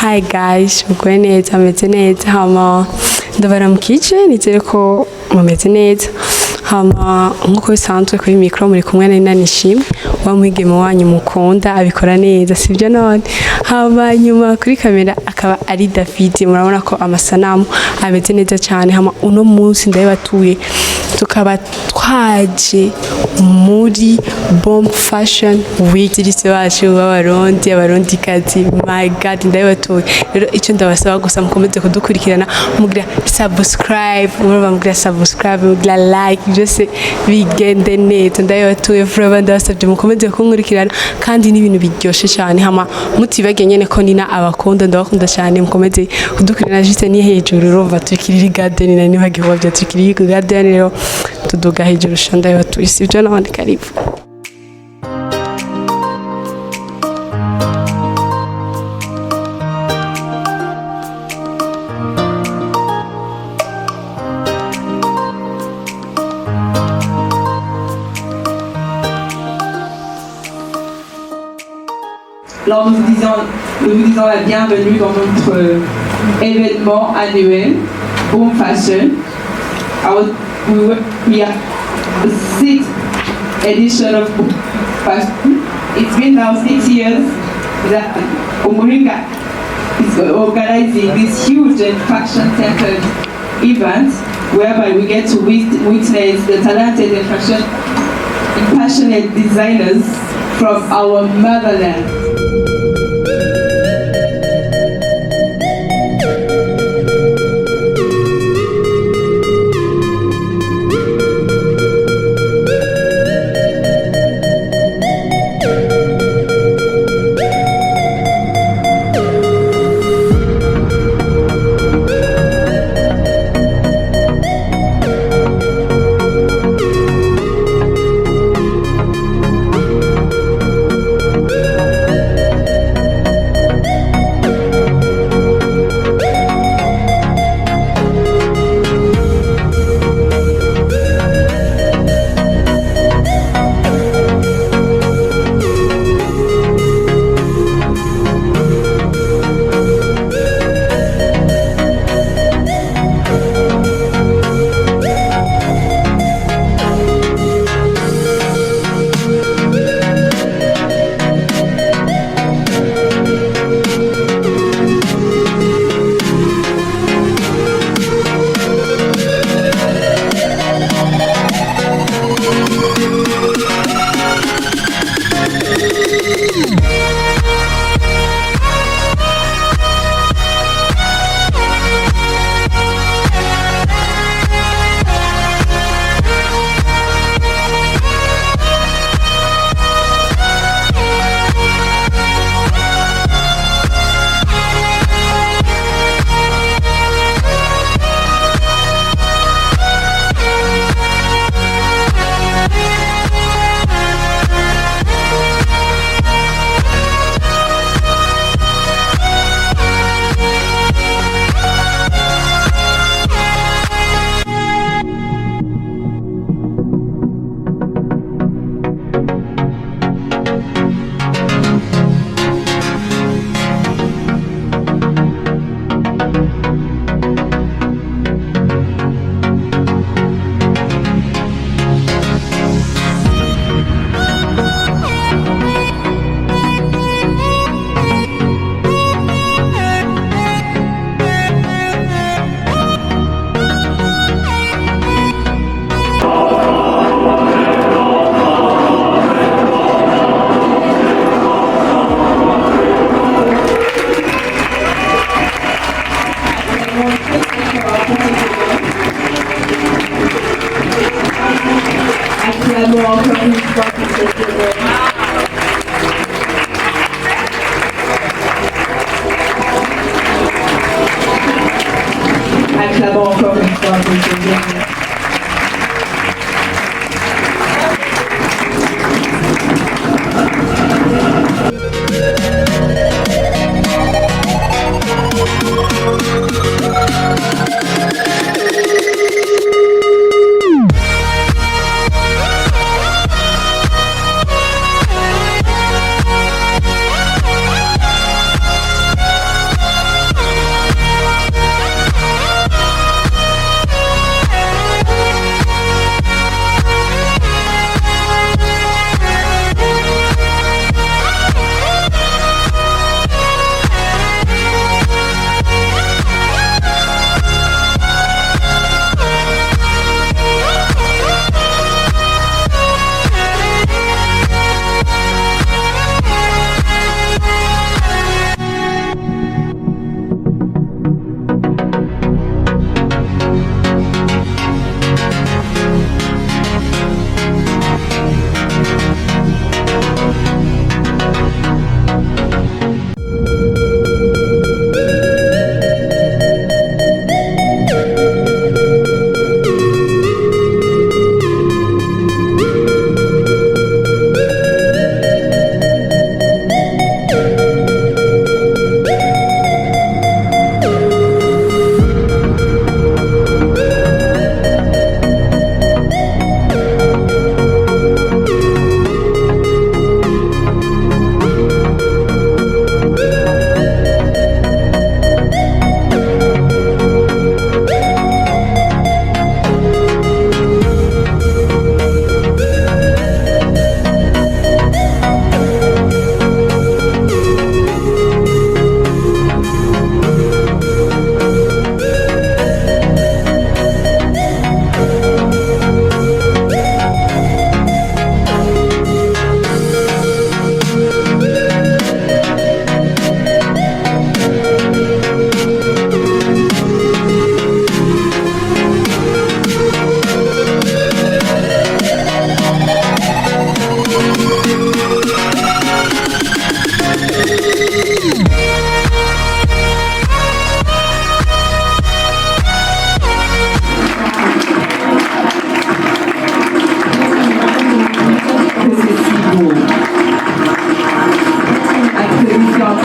Hi guys, mugwe neza meze neza hama ndabaramukije nizere ko mumeze neza hama nkuko bisanzwe kuri micro muri kumwe na Nishimwe wa mwigeme wanyu mukunda abikora neza sivyo none hama nyuma kuri kamera akaba ari David murabona ko amasanamu ameze neza cyane hama uno munsi ndabatuye tukaba twaje muri Bomb Fashion Week dirise bacu abarundi kazi my god ndabatuye rero icyo ndabasaba gusa mukomeze kudukurikirana mugira subscribe mugira like byose bigende neza ndabatuye forever ndabasabye mukomeze kunkurikirana kandi n'ibintu biryoshe cyane hama mutibage nyene ko nina abakunda ndabakunda cyane mukomeze kudukurikirana juste ni hejuru rova tukiriri garden na niba gihobya tukiriri garden rero tuduga hejuru shanda y'abatuye sivyo n'abandi karibu. Alors nous vous disons la bienvenue dans notre événement annuel Bomb Fashion. We are the 6th edition of Bomb Fashion. It's been now 6 years that Muringa is organizing this huge and fashion-centered event whereby we get to witness the talented and passionate designers from our motherland. Acclamons encore une fois pour ce dernier.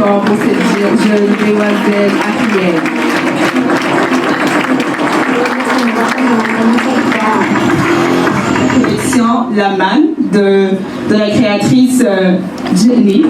fort pour cette jeune demoiselle africaine. Collection La Manne de la créatrice Jenny.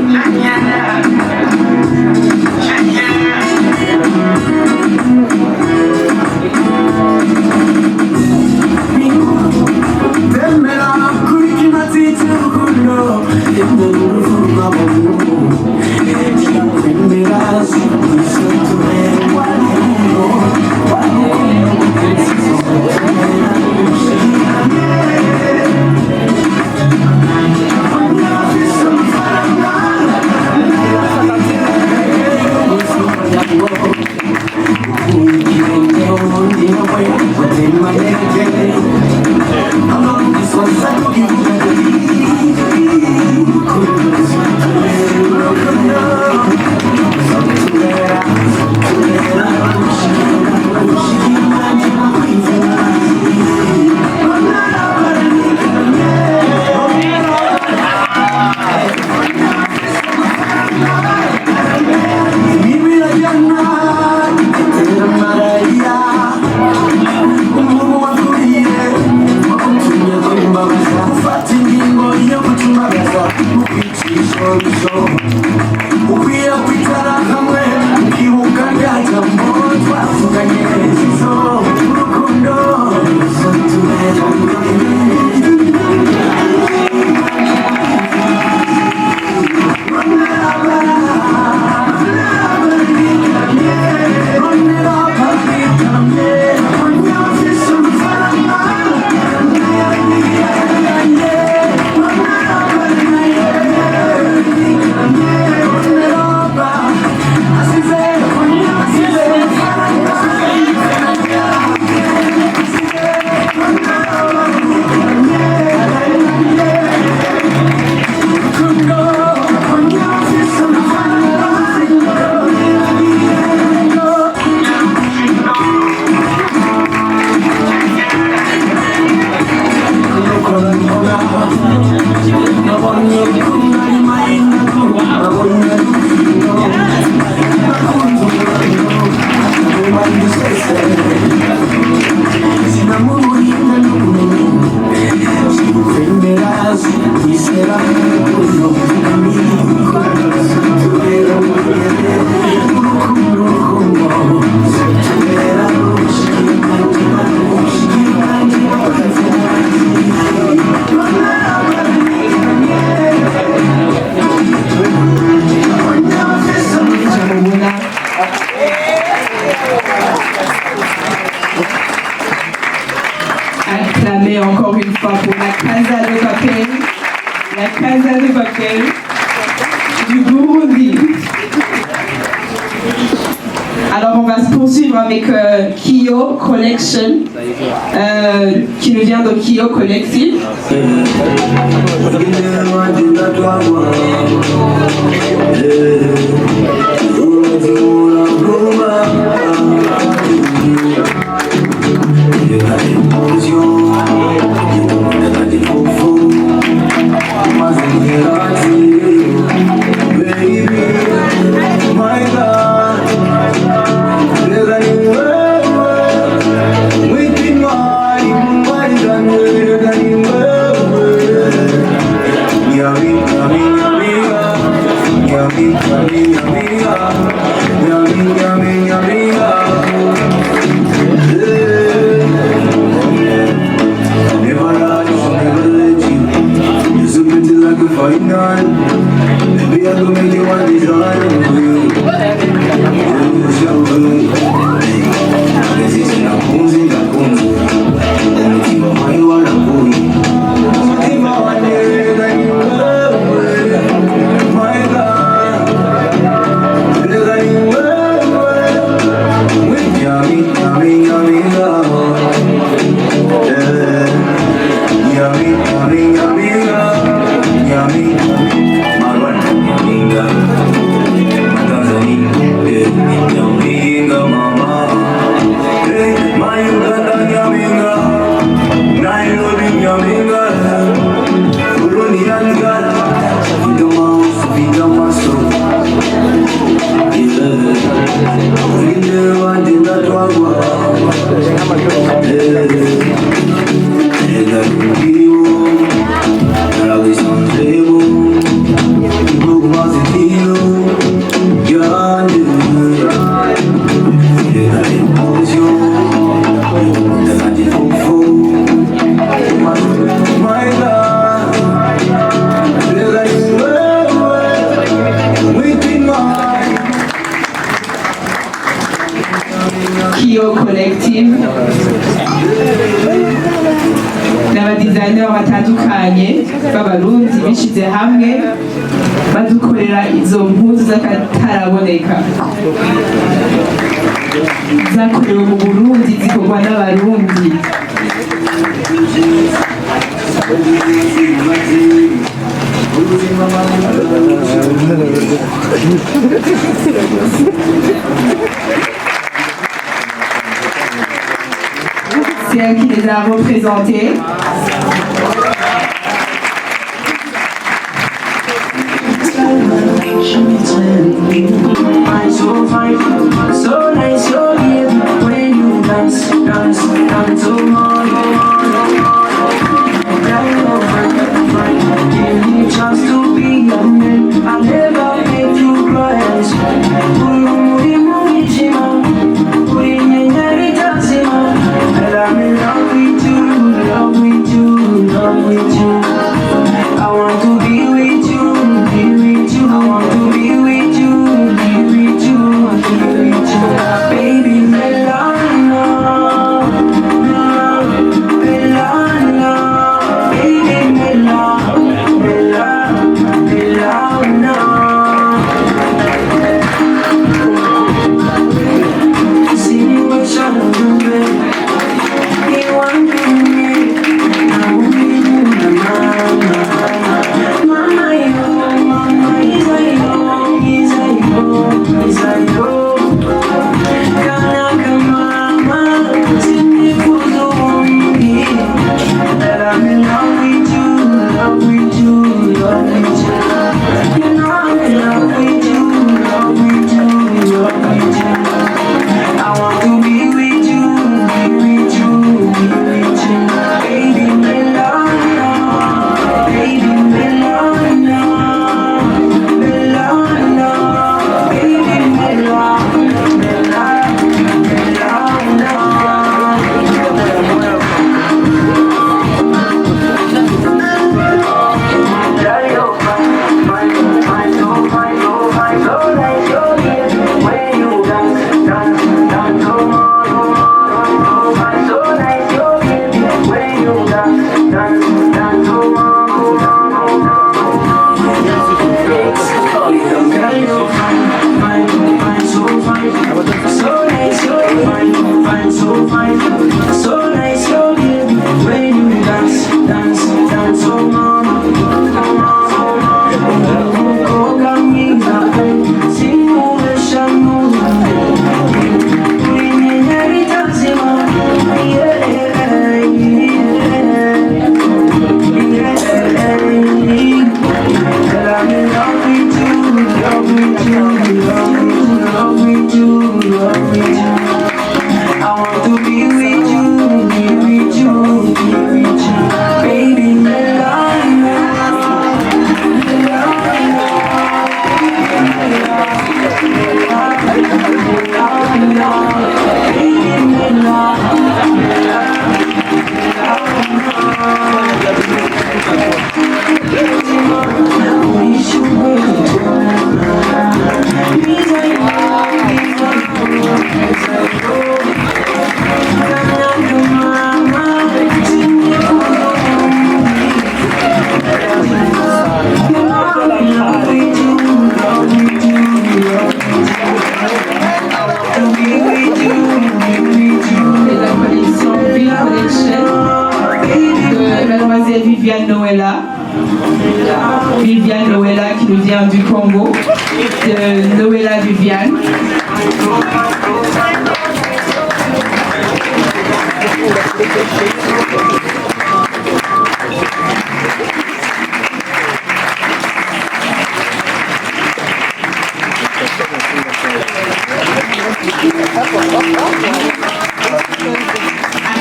Acclamez encore une fois pour la Casa de Papel du Burundi. Alors on va se poursuivre avec Kyo Collection, qui nous vient de Kyo Collective. studio collective n'abadizayineri batandukanye b'abarundi bishize hamwe badukorera izo mpuzu z'akataraboneka zakorewe mu Burundi zikorwa n'abarundi. C'est elle qui les a représentés. So fine, so nice, you're here when you dance, dance, dance, oh give me a chance to be your man. I'll never make you cry. And I'm in love with you, love with you, love with you. I want to be with you, be with you. I want to be with you, be with you, be with you. Baby, Melana, Melana, baby, Melana, Melana. See me with your baby. You want me, I want you, mama. Mama, is I yo, is I yo, is I yo. Kanaka mama, send me for the one that I'm in love with you, love with you, love with you. You know I'm in love with you, love with you, love with you. I want to be with you, be with you, be with you. Baby, Melana, baby, Melana, Melana, baby, Melana, Viviane Noëlla qui nous vient du Congo, de Noëlla Viviane.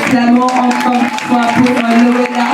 Acclamons encore une fois pour Noëlla.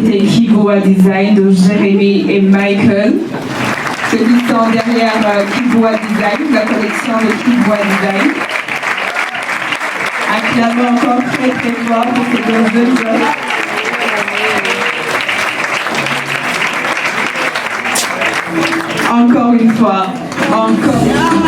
c'était Kiboa Design de Jérémy et Michael. Ceux qui sont derrière Kiboa Design, la collection de Kiboa Design. Acclamons encore très très fort pour ces deux jeunes hommes. Encore une fois, encore une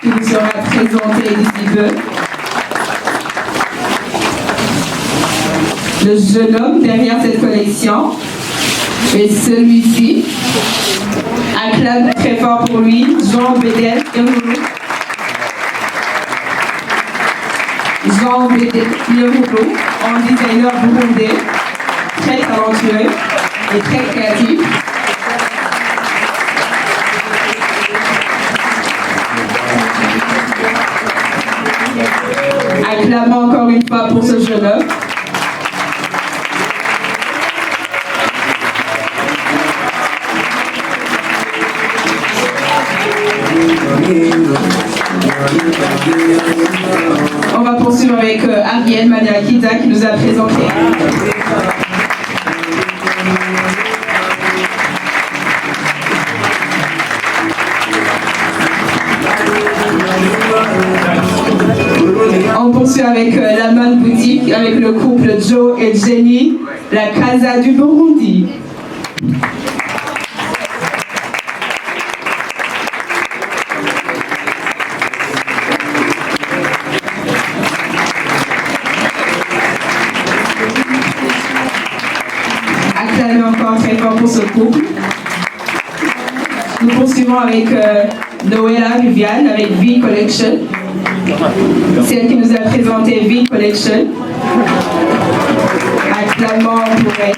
qui vous sera présenté d'ici peu. Le jeune homme derrière cette collection est celui-ci. Acclame très fort pour lui, Jean Bédel Yamuru. Jean Bédel Yamuru, un designer burundais, très talentueux et très créatif. Acclamons encore une fois pour ce jeune homme. On va poursuivre avec Ariel Maniakita qui nous a présenté. On poursuit avec la Man Boutique, avec le couple Joe et Jenny, la Casa du Burundi. Acclamez encore très fort pour ce couple. Nous poursuivons avec Noëlla Viviane avec V Collection. C'est elle qui nous a présenté V Collection. Acclamons pour elle.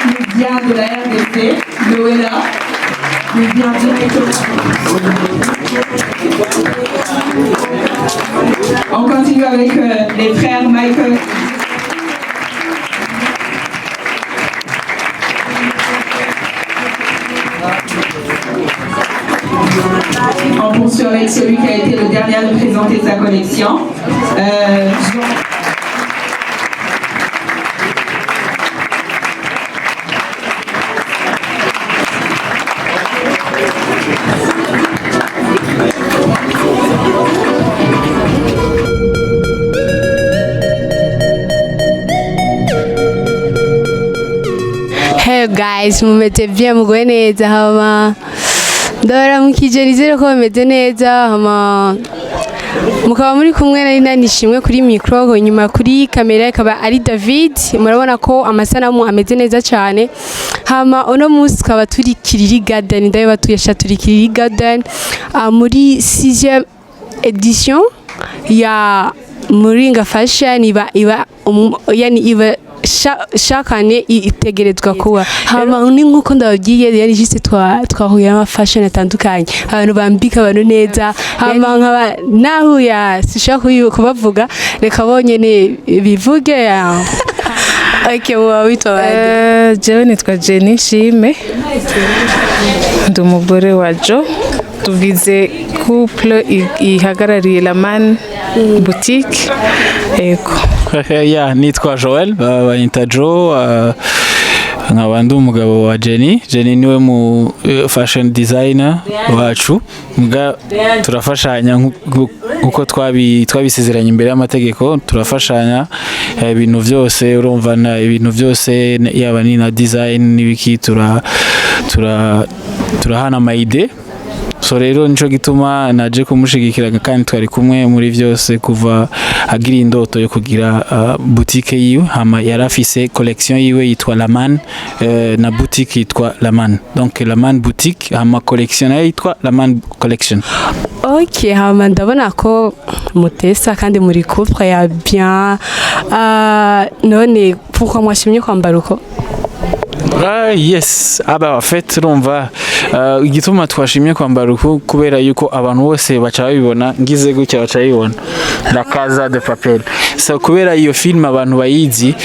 Nous vient de la RDC, Noëlla. Nous vient directement. On continue avec les frères Michael. On poursuit avec celui qui a été le dernier à nous présenter sa collection. Hey guys, mumeze bien mugwe neza hama ndabara mukije ko mumeze neza hama mukaba muri kumwe nari nanishimwe kuri micro nyuma kuri kamera akaba ari David murabona ko amasanamu ameze neza cyane hama ono munsi tukaba turi Kiriri Garden ndayo batuyesha turi Kiriri Garden muri 6e edition ya Muringa fashion iba yani iba shakane itegerezwa kuba hama ni nkuko ndabagiye yani juste twahuye ama fashion atandukanye abantu bambika abantu neza hama nkaba naho ya sishaka kubavuga reka bonyene bivuge Okay, witwa jewe nitwa Jenny Shime ndi umugore wa Jo tugize couple ihagarariye Laman boutique eko ya nitwa Joel banyita Jo nkaba ndi umugabo wa Jenny niwe mu fashion designer wacu mbwa turafashanya uko twabisezeranye imbere y'amategeko turafashanya ibintu byose urumva na ibintu byose yaba ni na design n'ibiki turahana ama idea so rero nico gituma naje kumushigikira kandi twari kumwe muri byose kuva agira indoto yo kugira boutique yiwe hama yarafise collection yiwe yitwa Laman na boutique yitwa Laman donc Laman boutique hama collection yitwa Laman collection. Okay, hama ndabona ko mutesa kandi muri couple ya bien none pourquoi mwashimye kwambara uko? Yes en fait urumva igituma twashimye kwambara uko kubera yuko abantu bose baca babibona ngize gutya baca babibona la Casa de Papel so kubera iyo film abantu bayizi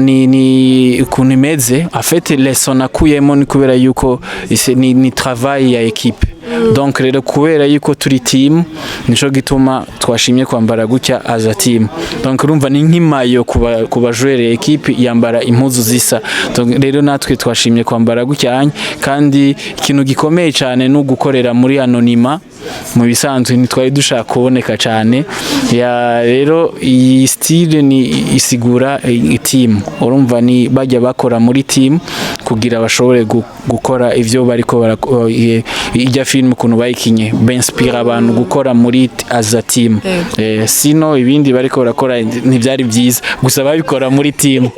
ni ukuntu imeze en fait lesson nakuyemo ni kubera yuko ni travail ya equipe donc rero kubera yuko turi team nico gituma twashimye kwambara gutya as a team donc urumva ni nkimayo kuba jouer equipe yambara impuzu zisa donc rero natwe twashimye kwambara gutya kandi ikintu gikomeye cyane no gukorera muri anonyma mu bisanzwe nitwari dushaka kuboneka cyane ya rero iyi style ni isigura team urumva ni bajya bakora muri team kugira bashobore gukora ivyo bariko ijya film kuno bayikinye benspire abantu gukora muri as a team sino ibindi bariko barakora ntivyari byiza gusa babikora muri team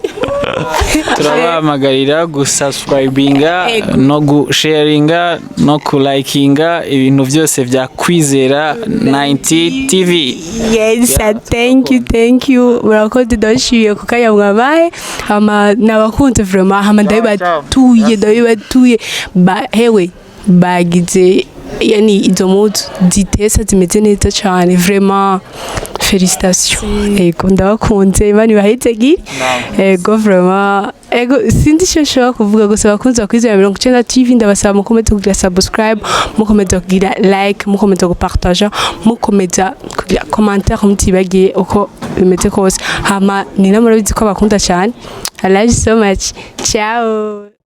turabahamagarira gusubscribinga no gusharinga no kulikinga ibintu byose vya Kwizera 90 TV. Yes, thank you murakoze doshiye kukaya mwabaye ama nabakunze vraiment hama ndabatuye hewe bagize yani izo mood zitesa zimeze neza cyane vraiment félicitations ego ndabakunze bani bahitegi ego vraiment ego sindi cyo kuvuga gusa bakunze Kwizera 90 TV ndabasaba mukomeze kugira subscribe mukomeze kugira like mukomeze gupartager mukomeze kugira commentaire mutibagiye uko bimeze kose hama ni namurabizi ko bakunda cyane I love you so much ciao.